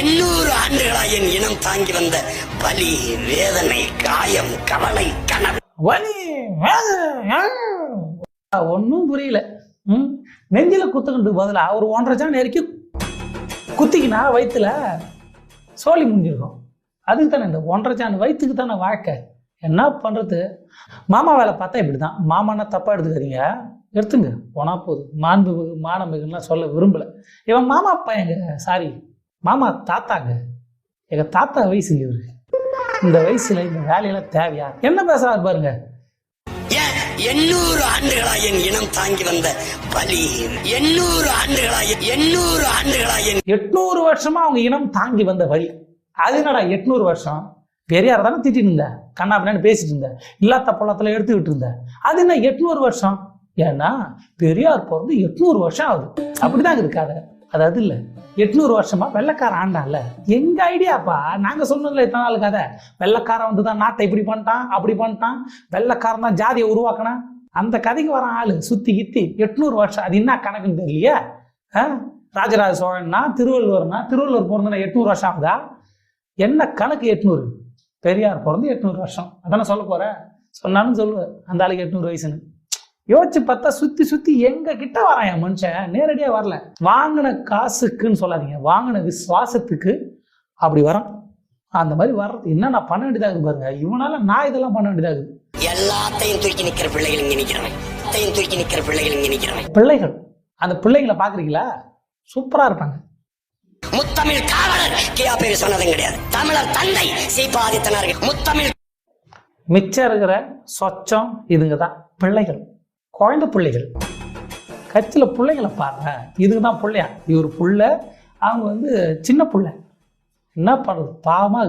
800 ஆண்டுகளா என் இனம் தாங்கி வந்த வலி, வேதனை, காயம், கவலை, கனவு. வலி ஒன்னும் புரியல. நெஞ்சில குத்துக்கிட்டு பதிலா ஒரு 1.5 சான் நெருக்கி குத்திக்கினா வயிற்றுல சோழி முடிஞ்சிருக்கும். அதுக்கு தானே இந்த 1.5 சான் வயிற்றுக்கு தானே வாழ்க்கை. என்ன பண்ணுறது? மாமா வேலை பார்த்தா இப்படி தான். மாமானா தப்பாக எடுத்துக்கிறீங்க, எடுத்துங்க போனா போகுது. மானமிகுலாம் சொல்ல விரும்பலை. இவன் மாமா பையங்க, சாரி மாமா தாத்தாங்க. எங்கள் தாத்தா வயசுங்க இவரு. இந்த வயசுல இந்த வேலையெல்லாம் தேவையா? என்ன பேசுறாரு பாருங்க. 800 ஆண்டுகளா என் இனம் தாங்கி வந்த வலி, 800 ஆண்டுகளா 800 வருஷமா அவங்க இனம் தாங்கி வந்த வலி. அது என்னடா 800 வருஷம்? பெரியார் தானே திட்டிட்டு இருந்தேன், கண்ணா அப்படின்னு பேசிட்டு இருந்தேன், இல்லாத பொள்ளத்துல எடுத்துக்கிட்டு இருந்தேன். அது என்ன 800 வருஷம்? ஏன்னா பெரியார் பிறந்து 800 வருஷம் ஆகுது. அப்படிதான் இருக்காது. அதாவது இல்ல 800 வருஷமா வெள்ளைக்காரன் ஆண்டான்ல. எங்க ஐடியாப்பா, நாங்க சொன்னதுல எத்தனை நாள் கதை. வெள்ளைக்காரன் வந்துதான் நாட்டை இப்படி பண்ணிட்டான் அப்படி பண்ணிட்டான், வெள்ளைக்காரன் தான் ஜாதியை உருவாக்கினான். அந்த கதைக்கு வர ஆளு சுத்தி கித்தி 800 வருஷம். அது என்ன கணக்குன்னு தெரியலையே. ராஜராஜ சோழன்னா திருவள்ளுவர் பிறந்தனா 800 வருஷம் ஆகுதா? என்ன கணக்கு 800? பெரியார் பிறந்து 800 வருஷம். அதானே சொல்ல போற. சொன்னாலும் சொல்லுவேன் அந்த ஆளுக்கு 800 வயசுன்னு. யோசிச்சு பார்த்தா சுத்தி சுத்தி எங்க கிட்ட வரான் என் மனுஷன். நேரடியா வரல. வாங்கின காசுக்குன்னு சொல்லாதீங்க, வாங்கின விசுவாசத்துக்கு அப்படி வரான். அந்த மாதிரி வர்றது என்ன நான் பண்ண வேண்டியதாக பாருங்க. இவனால நான் இதெல்லாம் பண்ண வேண்டியதாகுது. எல்லாத்தையும் தூக்கி நிக்கிற பிள்ளைகள் இங்க நிக்கிறவன், பிள்ளைகள். அந்த பிள்ளைங்களை பாக்குறீங்களா? சூப்பரா இருப்பாங்க. முத்தமிழ் காவலர் கியா பேர் சொன்னதும் கிடையாது. தமிழர் தந்தை சீபா ஆதித்தனார். முத்தமிழ் மிச்சம் இருக்கிற சொச்சம் இதுங்க தான் பிள்ளைகள், குழந்தை பிள்ளைகள். கட்சியில பிள்ளைகளை பாருங்க, இதுக்கு தான் பிள்ளையா. இவர் புள்ள, அவங்க சின்ன பிள்ளை. என்ன பண்றது? பாவமா